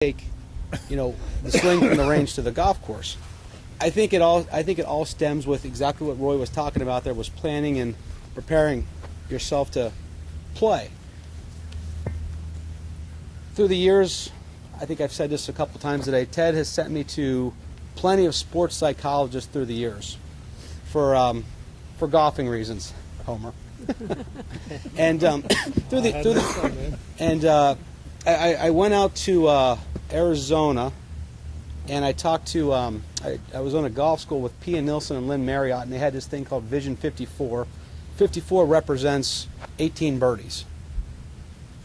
take, the swing from the range to the golf course. I think it all stems with exactly what Roy was talking about. There was planning and preparing yourself to play. Through the years, I think I've said this a couple times today, Ted has sent me to plenty of sports psychologists through the years for golfing reasons, Homer. And I went out to Arizona, and I talked to I was on a golf school with Pia Nilsson and Lynn Marriott, and they had this thing called Vision 54. 54 represents 18 birdies,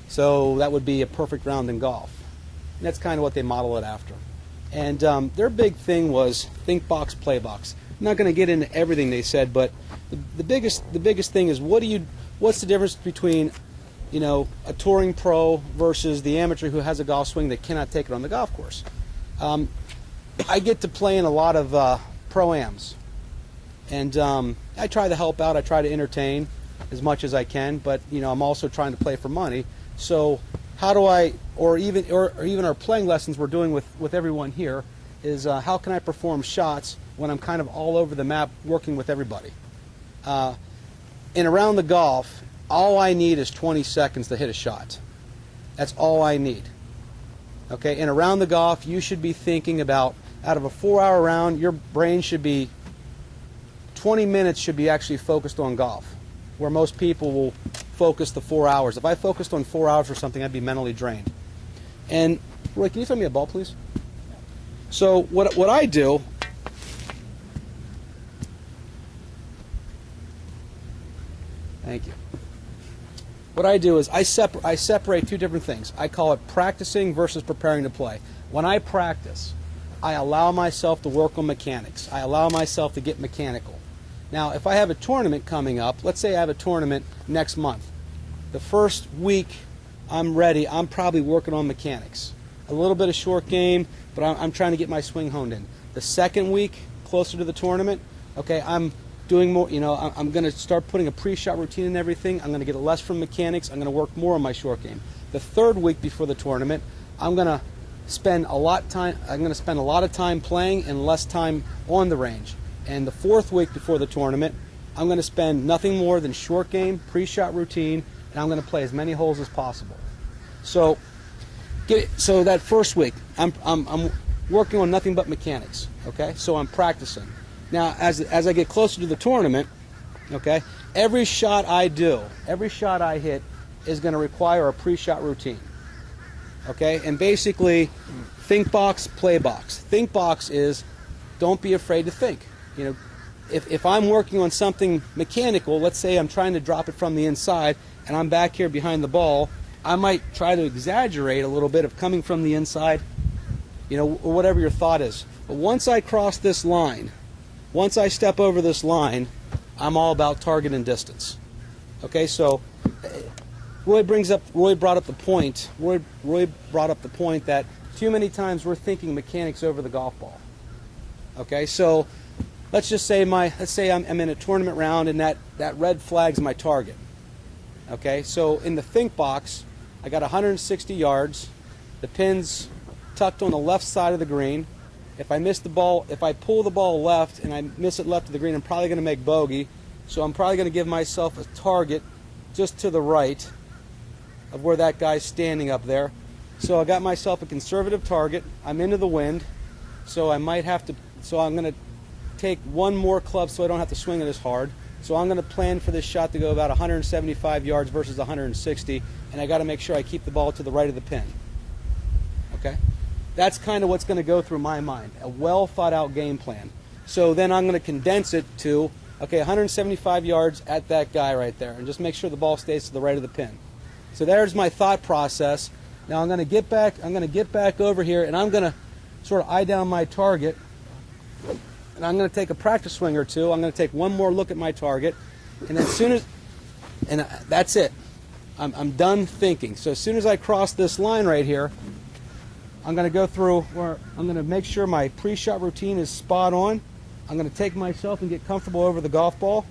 so that would be a perfect round in golf. And that's kind of what they model it after. And their big thing was think box, play box. I'm not going to get into everything they said, but the biggest thing is what's the difference between a touring pro versus the amateur who has a golf swing that cannot take it on the golf course. I get to play in a lot of pro-ams, and I try to help out. I try to entertain as much as I can, but I'm also trying to play for money. So how do I, or even our playing lessons we're doing with everyone here, is how can I perform shots when I'm kind of all over the map working with everybody? And around the golf, all I need is 20 seconds to hit a shot. That's all I need. Okay, and around the golf, you should be thinking about, out of a 4-hour round, your brain should be, 20 minutes should be actually focused on golf, where most people will focus the 4 hours. If I focused on 4 hours or something, I'd be mentally drained. And, Roy, can you throw me a ball, please? So what I do, thank you. What I do is I separate two different things. I call it practicing versus preparing to play. When I practice, I allow myself to work on mechanics. I allow myself to get mechanical. Now, if I have a tournament coming up, let's say I have a tournament next month. The first week I'm ready, I'm probably working on mechanics. A little bit of short game, but I'm trying to get my swing honed in. The second week, closer to the tournament, okay, I'm doing more, I'm going to start putting a pre-shot routine in everything. I'm going to get less from mechanics. I'm going to work more on my short game. The third week before the tournament, I'm going to spend a lot of time playing and less time on the range. And the fourth week before the tournament, I'm going to spend nothing more than short game, pre-shot routine, and I'm going to play as many holes as possible. So that first week, I'm working on nothing but mechanics. Okay, so I'm practicing. Now, as I get closer to the tournament, okay, every shot I do, every shot I hit is going to require a pre-shot routine. Okay, and basically, think box, play box. Think box is don't be afraid to think. If I'm working on something mechanical, let's say I'm trying to drop it from the inside, and I'm back here behind the ball, I might try to exaggerate a little bit of coming from the inside, or whatever your thought is. But once I cross this line, once I step over this line, I'm all about target and distance. Okay, so Roy brought up the point that too many times we're thinking mechanics over the golf ball. Okay, so let's say I'm in a tournament round and that red flag's my target. Okay, so in the think box, I got 160 yards. The pin's tucked on the left side of the green. If I miss the ball, if I pull the ball left and I miss it left of the green, I'm probably going to make bogey. So I'm probably going to give myself a target just to the right of where that guy's standing up there. So I got myself a conservative target. I'm into the wind, so I'm going to take one more club so I don't have to swing it as hard. So I'm going to plan for this shot to go about 175 yards versus 160, and I got to make sure I keep the ball to the right of the pin. Okay? That's kind of what's going to go through my mind, a well thought out game plan. So then I'm going to condense it to, okay, 175 yards at that guy right there, and just make sure the ball stays to the right of the pin. So there's my thought process. Now I'm going to get back over here, and I'm going to sort of eye down my target, and I'm going to take a practice swing or two. I'm going to take one more look at my target, and that's it. I'm done thinking. So as soon as I cross this line right here, I'm going to go through where I'm going to make sure my pre-shot routine is spot on. I'm going to take myself and get comfortable over the golf ball,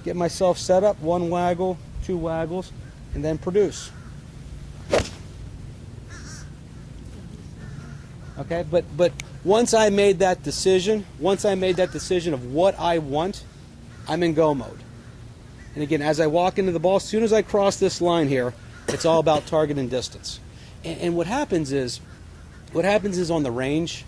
get myself set up, one waggle, two waggles, and then produce. Okay, but once I made that decision, of what I want, I'm in go mode. And again, as I walk into the ball, as soon as I cross this line here, it's all about target and distance. And what happens is on the range,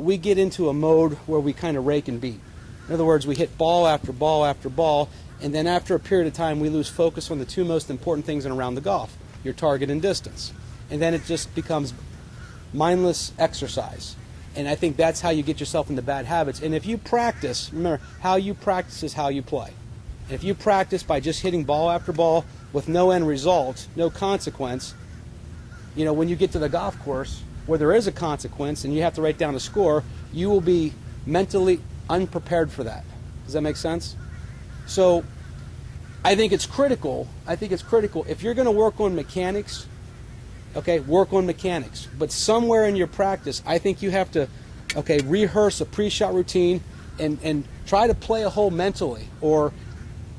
we get into a mode where we kind of rake and beat. In other words, we hit ball after ball after ball, and then after a period of time, we lose focus on the two most important things in a round of golf, your target and distance. And then it just becomes mindless exercise. And I think that's how you get yourself into bad habits. And if you practice, remember, how you practice is how you play. And if you practice by just hitting ball after ball with no end result, no consequence, when you get to the golf course where there is a consequence and you have to write down a score, you will be mentally unprepared for that. Does that make sense? So I think it's critical. If you're going to work on mechanics, okay, work on mechanics. But somewhere in your practice, I think you have to, rehearse a pre-shot routine and try to play a hole mentally. Or,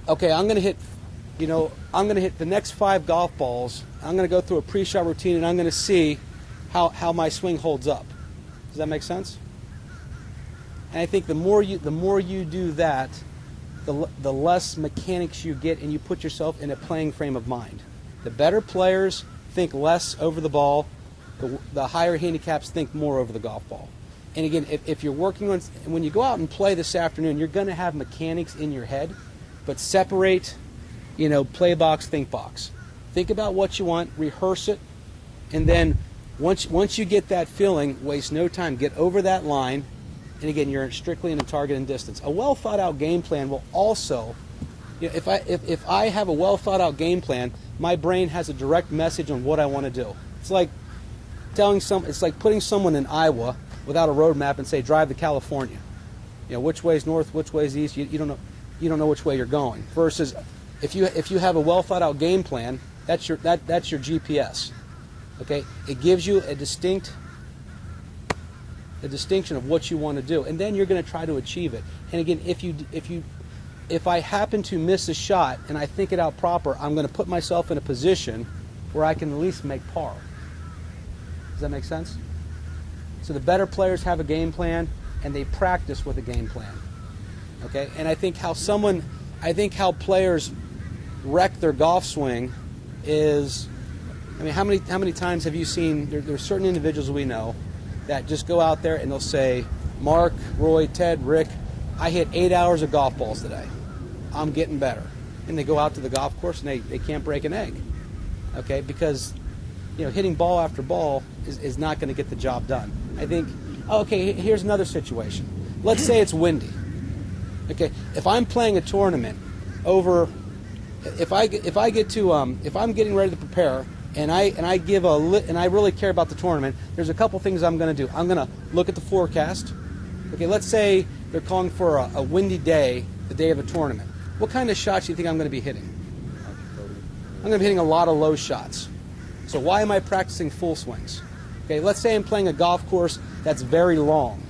okay, I'm going to hit the next 5 golf balls. I'm going to go through a pre-shot routine and I'm going to see how my swing holds up. Does that make sense? And I think the more you do that, the less mechanics you get, and you put yourself in a playing frame of mind. The better players think less over the ball. The higher handicaps think more over the golf ball. And again, if you're working on, when you go out and play this afternoon, you're going to have mechanics in your head, but separate, play box, think box. Think about what you want, rehearse it, and then once you get that feeling, waste no time, get over that line, and again, you're strictly in the target and distance. A well thought out game plan will also, if I have a well thought out game plan, my brain has a direct message on what I want to do. It's like putting someone in Iowa without a road map and say drive to California. Which way is north, which way is east. You don't know which way you're going. Versus if you have a well thought out game plan, that's your GPS. Okay, it gives you a distinction of what you want to do, and then you're going to try to achieve it. And again, if I happen to miss a shot and I think it out proper, I'm going to put myself in a position where I can at least make par. Does that make sense? So the better players have a game plan and they practice with a game plan. Okay, and I think how players wreck their golf swing is, how many times have you seen, there's certain individuals we know that just go out there and they'll say, Mark, Roy, Ted, Rick, I hit 8 hours of golf balls today. I'm getting better. And they go out to the golf course and they can't break an egg. Okay, because hitting ball after ball is not going to get the job done. I think, here's another situation. Let's say it's windy. Okay, if I'm playing a tournament if I'm getting ready to prepare and I really care about the tournament, there's a couple things I'm going to do. I'm going to look at the forecast. Okay, let's say they're calling for a windy day, the day of a tournament. What kind of shots do you think I'm going to be hitting? I'm going to be hitting a lot of low shots. So why am I practicing full swings? Okay, let's say I'm playing a golf course that's very long.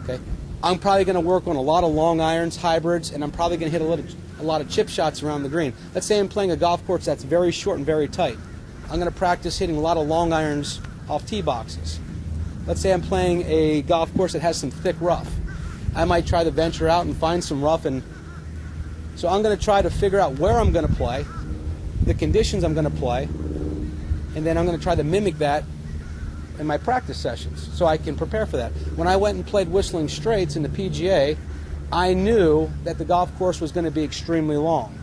Okay, I'm probably going to work on a lot of long irons, hybrids, and I'm probably going to hit a lot of chip shots around the green. Let's say I'm playing a golf course that's very short and very tight. I'm going to practice hitting a lot of long irons off tee boxes. Let's say I'm playing a golf course that has some thick rough. I might try to venture out and find some rough, and so I'm going to try to figure out where I'm going to play, the conditions I'm going to play, and then I'm going to try to mimic that in my practice sessions so I can prepare for that. When I went and played Whistling Straits in the PGA, I knew that the golf course was going to be extremely long.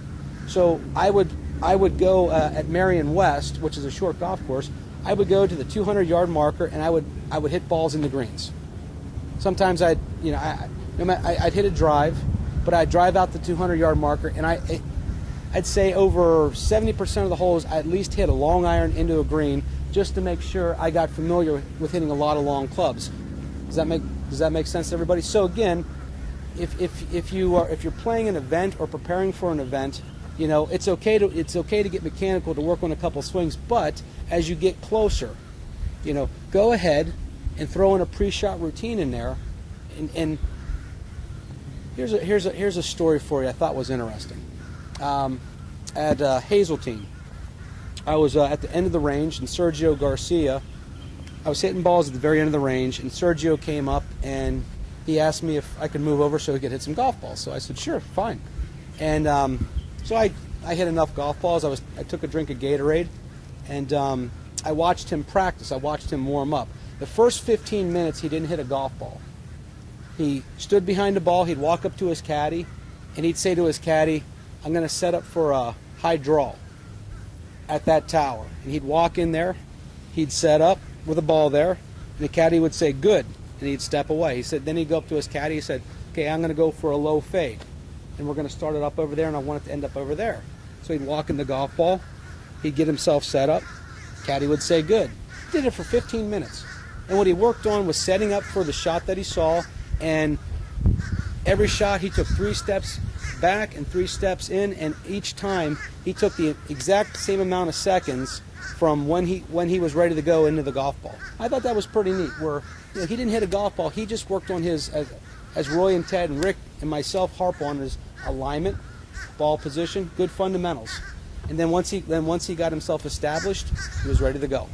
So I would go at Marion West, which is a short golf course. I would go to the 200-yard marker and I would hit balls in the greens. Sometimes I'd hit a drive, but I'd drive out the 200-yard marker, and I'd say over 70% of the holes I at least hit a long iron into a green just to make sure I got familiar with hitting a lot of long clubs. Does that make sense to everybody? So again, if you're playing an event or preparing for an event, it's okay to get mechanical, to work on a couple swings, but as you get closer, go ahead and throw in a pre-shot routine in there. And here's a story for you I thought was interesting. At Hazeltine, I was at the end of the range, and Sergio Garcia I was hitting balls at the very end of the range, and Sergio came up and he asked me if I could move over so he could hit some golf balls. So I said, sure, fine. And so I hit enough golf balls. I took a drink of Gatorade, and I watched him practice. I watched him warm up. The first 15 minutes, he didn't hit a golf ball. He stood behind the ball. He'd walk up to his caddy, and he'd say to his caddy, I'm going to set up for a high draw at that tower. And he'd walk in there. He'd set up with a ball there, and the caddy would say, good, and he'd step away. He said, then he'd go up to his caddy. He said, okay, I'm going to go for a low fade, and we're going to start it up over there, and I want it to end up over there. So he'd walk in the golf ball. He'd get himself set up. Caddy would say, good. He did it for 15 minutes. And what he worked on was setting up for the shot that he saw, and every shot he took 3 steps back and 3 steps in, and each time he took the exact same amount of seconds from when he was ready to go into the golf ball. I thought that was pretty neat, where he didn't hit a golf ball. He just worked on his, as Roy and Ted and Rick and myself harp on, his alignment, ball position, good fundamentals. And then once he got himself established, he was ready to go.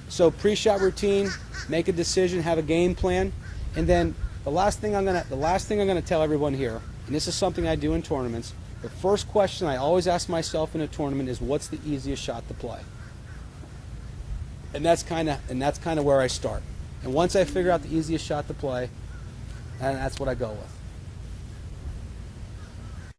So pre-shot routine, make a decision, have a game plan, and then the last thing I'm gonna tell everyone here, and this is something I do in tournaments. The first question I always ask myself in a tournament is, what's the easiest shot to play? And that's kind of where I start. And once I figure out the easiest shot to play, and that's what I go with.